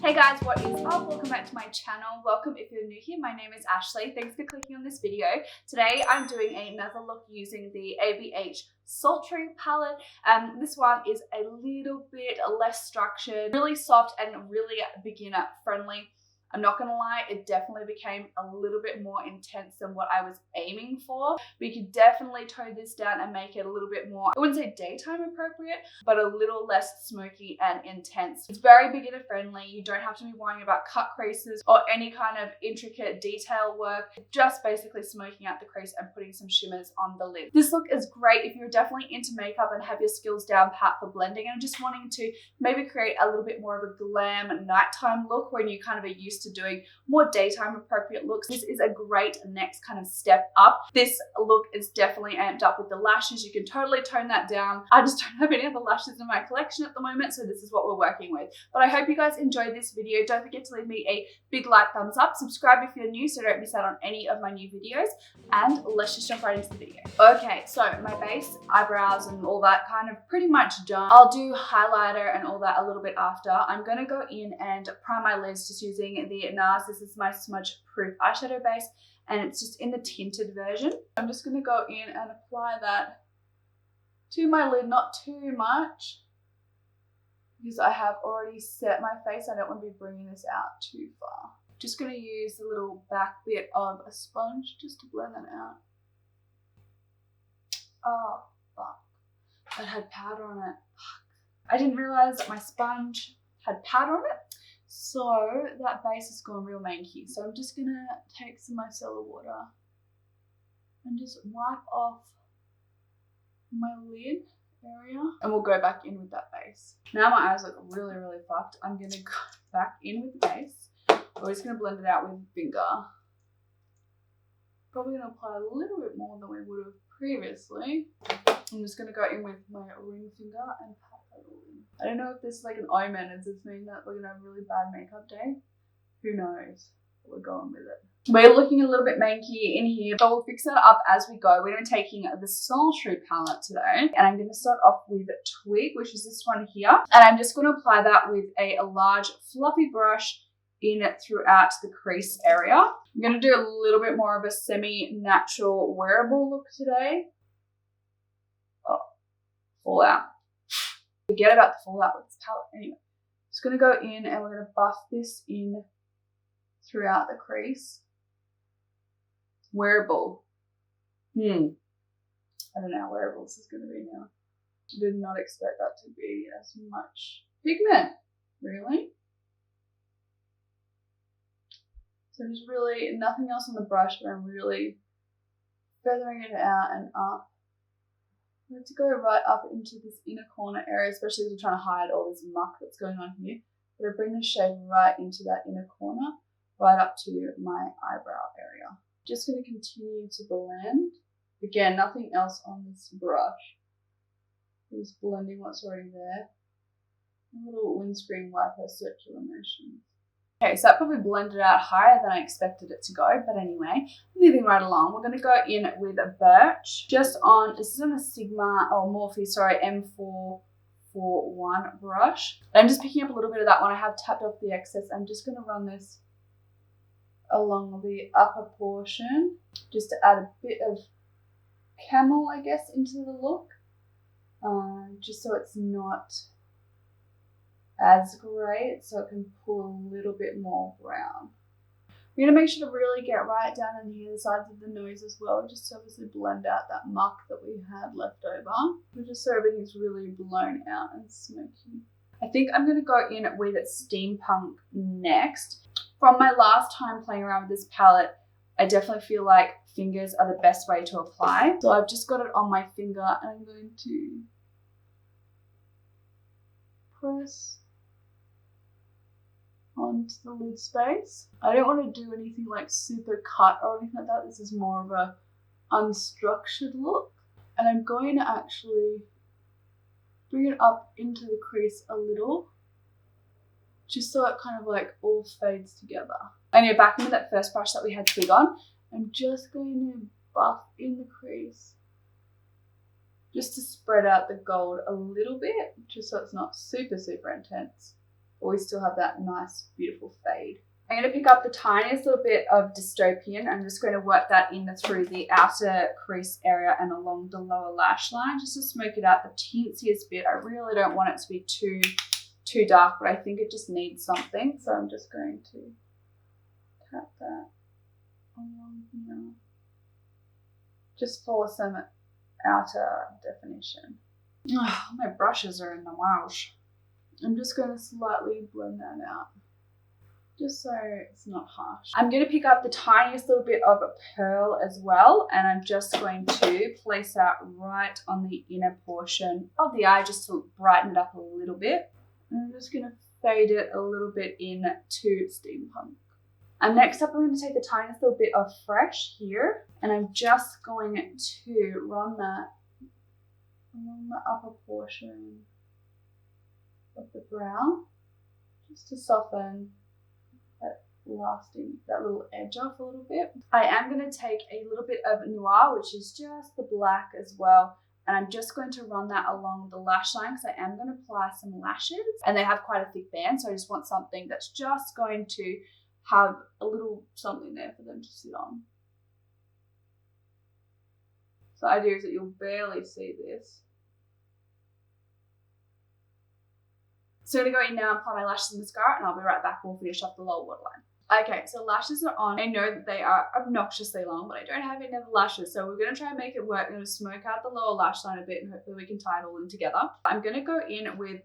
Hey guys, what is up? Welcome back to my channel. Welcome if you're new here. My name is Ashlee. Thanks for clicking on this video. Today I'm doing another look using the ABH Sultry palette. This one is a little bit less structured, really soft and really beginner friendly. I'm not gonna lie, it definitely became a little bit more intense than what I was aiming for. We could definitely tone this down and make it a little bit more, I wouldn't say daytime appropriate, but a little less smoky and intense. It's very beginner friendly. You don't have to be worrying about cut creases or any kind of intricate detail work, just basically smoking out the crease and putting some shimmers on the lid. This look is great if you're definitely into makeup and have your skills down pat for blending and just wanting to maybe create a little bit more of a glam nighttime look when you kind of are used to doing more daytime appropriate looks. This is a great next kind of step up. This look is definitely amped up with the lashes. You can totally tone that down. I just don't have any other lashes in my collection at the moment, so this is what we're working with. But I hope you guys enjoyed this video. Don't forget to leave me a big like, thumbs up, subscribe if you're new so don't miss out on any of my new videos, and let's just jump right into the video. Okay, so my base, eyebrows and all that kind of pretty much done. I'll do highlighter and all that a little bit after. I'm gonna go in and prime my lids just using the NARS. This is my smudge proof eyeshadow base and it's just in the tinted version. I'm just going to go in and apply that to my lid, not too much because I have already set my face. I don't want to be bringing this out too far. Just going to use the little back bit of a sponge just to blend that out. Oh fuck, that had powder on it. Fuck. I didn't realize that my sponge had powder on it. So that base has gone real manky. So I'm just gonna take some micellar water and just wipe off my lid area. And we'll go back in with that base. Now my eyes look really, really fucked. I'm gonna go back in with the base. We're just gonna blend it out with a finger. Probably gonna apply a little bit more than we would have previously. I'm just gonna go in with my ring finger and pat that all in. I don't know if this is like an omen. Does this mean that we're gonna have a really bad makeup day? Who knows? We're going with it. We're looking a little bit manky in here, but we'll fix that up as we go. We're taking the Sultry palette today, and I'm gonna start off with Twig, which is this one here. And I'm just gonna apply that with a large fluffy brush in throughout the crease area. I'm gonna do a little bit more of a semi-natural wearable look today. Oh, fallout. Forget about the fallout with this palette. Anyway, just gonna go in and we're gonna buff this in throughout the crease. Wearable. I don't know how wearable this is gonna be now. I did not expect that to be as much pigment, really. So there's really nothing else on the brush, but I'm really feathering it out and up. I have to go right up into this inner corner area, especially as I'm trying to hide all this muck that's going on here. But I bring the shade right into that inner corner, right up to my eyebrow area. Just going to continue to blend. Again, nothing else on this brush. Just blending what's already there. A little windscreen wiper circular motion. Okay, so that probably blended out higher than I expected it to go, but anyway, moving right along, we're going to go in with a Birch, just on, this is on a Sigma, or Morphe, sorry, M441 brush. I'm just picking up a little bit of that one. I have tapped off the excess. I'm just going to run this along the upper portion, just to add a bit of camel, I guess, into the look, just so it's not as great, so it can pull a little bit more brown. We're going to make sure to really get right down in here, the sides of the nose as well, just to obviously blend out that muck that we had left over, but just so everything's really blown out and smoky. I think I'm going to go in with Steampunk next. From my last time playing around with this palette, I definitely feel like fingers are the best way to apply. So I've just got it on my finger and I'm going to press onto the lid space. I don't want to do anything like super cut or anything like that. This is more of a unstructured look. And I'm going to actually bring it up into the crease a little, just so it kind of like all fades together. And yeah, back into that first brush that we had Twig on, I'm just going to buff in the crease. just to spread out the gold a little bit, just so it's not super, super intense. But we still have that nice, beautiful fade. I'm going to pick up the tiniest little bit of dystopian. I'm just going to work that in through the outer crease area and along the lower lash line, just to smoke it out the teensiest bit. I really don't want it to be too dark, but I think it just needs something. So I'm just going to tap that along here, just for some outer definition. Oh, my brushes are in the wash. I'm just going to slightly blend that out, just so it's not harsh. I'm going to pick up the tiniest little bit of pearl as well, and I'm just going to place that right on the inner portion of the eye, just to brighten it up a little bit. And I'm just going to fade it a little bit into steampunk. And next up, I'm going to take the tiniest little bit of fresh here, and I'm just going to run that along the upper portion of the brow, just to soften that little edge off a little bit. I am going to take a little bit of noir, which is just the black as well, and I'm just going to run that along the lash line, because I am going to apply some lashes, and they have quite a thick band, so I just want something that's just going to have a little something there for them to sit on. So the idea is that you'll barely see this. So I'm going to go in now and apply my lashes and mascara, and I'll be right back. We'll finish off the lower waterline. Okay, so lashes are on. I know that they are obnoxiously long, but I don't have any other lashes, so we're going to try and make it work. I'm going to smoke out the lower lash line a bit, and hopefully we can tie it all in together. I'm going to go in with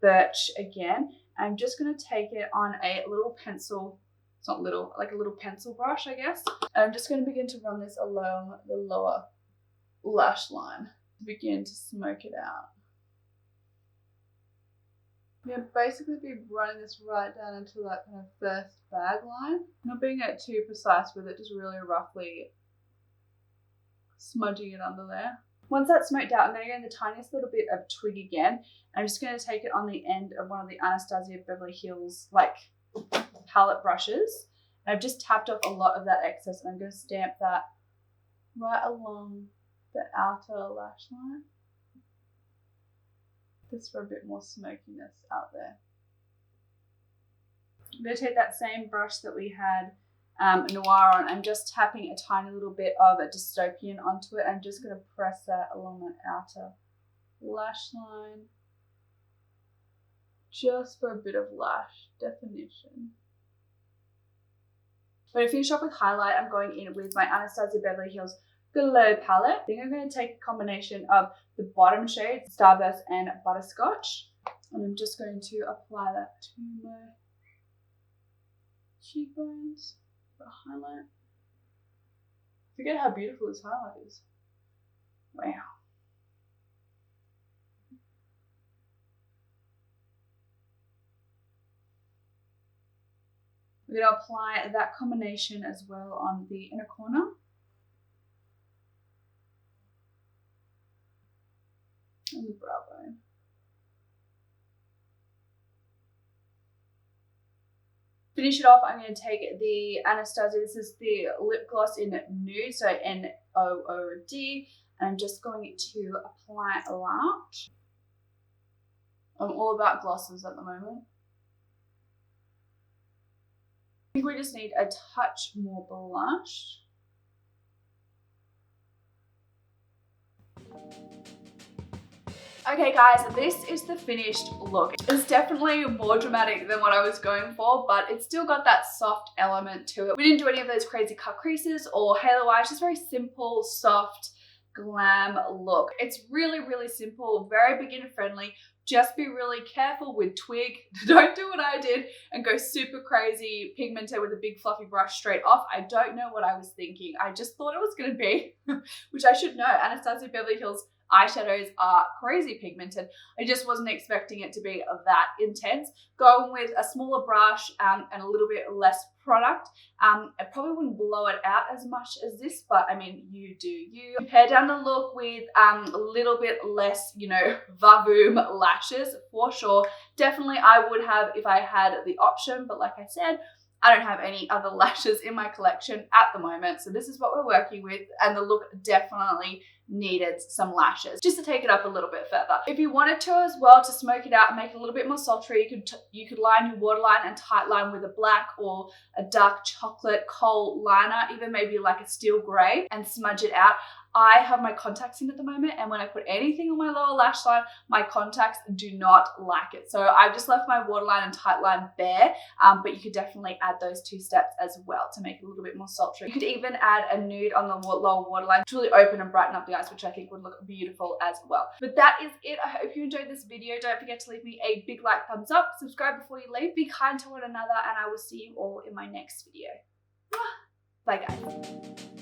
Birch again. I'm just going to take it on a little pencil. It's not little, like a little pencil brush, I guess. And I'm just going to begin to run this along the lower lash line to begin to smoke it out. Yeah, basically be running this right down into that kind of first bag line. Not being too precise with it, just really roughly smudging it under there. Once that's smoked out, I'm going to go in the tiniest little bit of twig again. I'm just going to take it on the end of one of the Anastasia Beverly Hills palette brushes. And I've just tapped off a lot of that excess, and I'm going to stamp that right along the outer lash line, just for a bit more smokiness out there. I'm going to take that same brush that we had noir on. I'm just tapping a tiny little bit of a dystopian onto it. I'm just going to press that along that outer lash line, just for a bit of lash definition. When I finish off with highlight, I'm going in with my Anastasia Beverly Hills Glow palette. I think I'm going to take a combination of the bottom shades, Starburst and Butterscotch, and I'm just going to apply that to my cheekbones for a highlight. Forget how beautiful this highlight is. Wow. We're going to apply that combination as well on the inner corner. And the brow bone. Finish it off, I'm going to take the Anastasia, this is the lip gloss in Nude, so N-O-O-D, and I'm just going to apply a lot. I'm all about glosses at the moment. I think we just need a touch more blush. Okay guys, this is the finished look. It's definitely more dramatic than what I was going for, but it's still got that soft element to it. We didn't do any of those crazy cut creases or halo eyes, just very simple, soft, glam look. It's really, really simple, very beginner friendly. Just be really careful with twig. Don't do what I did and go super crazy pigmented with a big fluffy brush straight off. I don't know what I was thinking. I just thought it was gonna be, which I should know, Anastasia Beverly Hills eyeshadows are crazy pigmented. I just wasn't expecting it to be that intense. Going with a smaller brush and a little bit less product. I probably wouldn't blow it out as much as this, but I mean, you do you. Pare down the look with a little bit less, you know, vavoom lashes for sure. Definitely I would have if I had the option, but like I said, I don't have any other lashes in my collection at the moment, so this is what we're working with, and the look definitely needed some lashes just to take it up a little bit further. If you wanted to as well, to smoke it out and make it a little bit more sultry, you could line your waterline and tight line with a black or a dark chocolate kohl liner, even maybe like a steel grey, and smudge it out. I have my contacts in at the moment, and when I put anything on my lower lash line, my contacts do not like it. So I've just left my waterline and tight line bare, but you could definitely add those 2 steps as well to make it a little bit more sultry. You could even add a nude on the lower waterline to really open and brighten up the eyes, which I think would look beautiful as well. But that is it. I hope you enjoyed this video. Don't forget to leave me a big like, thumbs up, subscribe before you leave, be kind to one another, and I will see you all in my next video. Bye guys.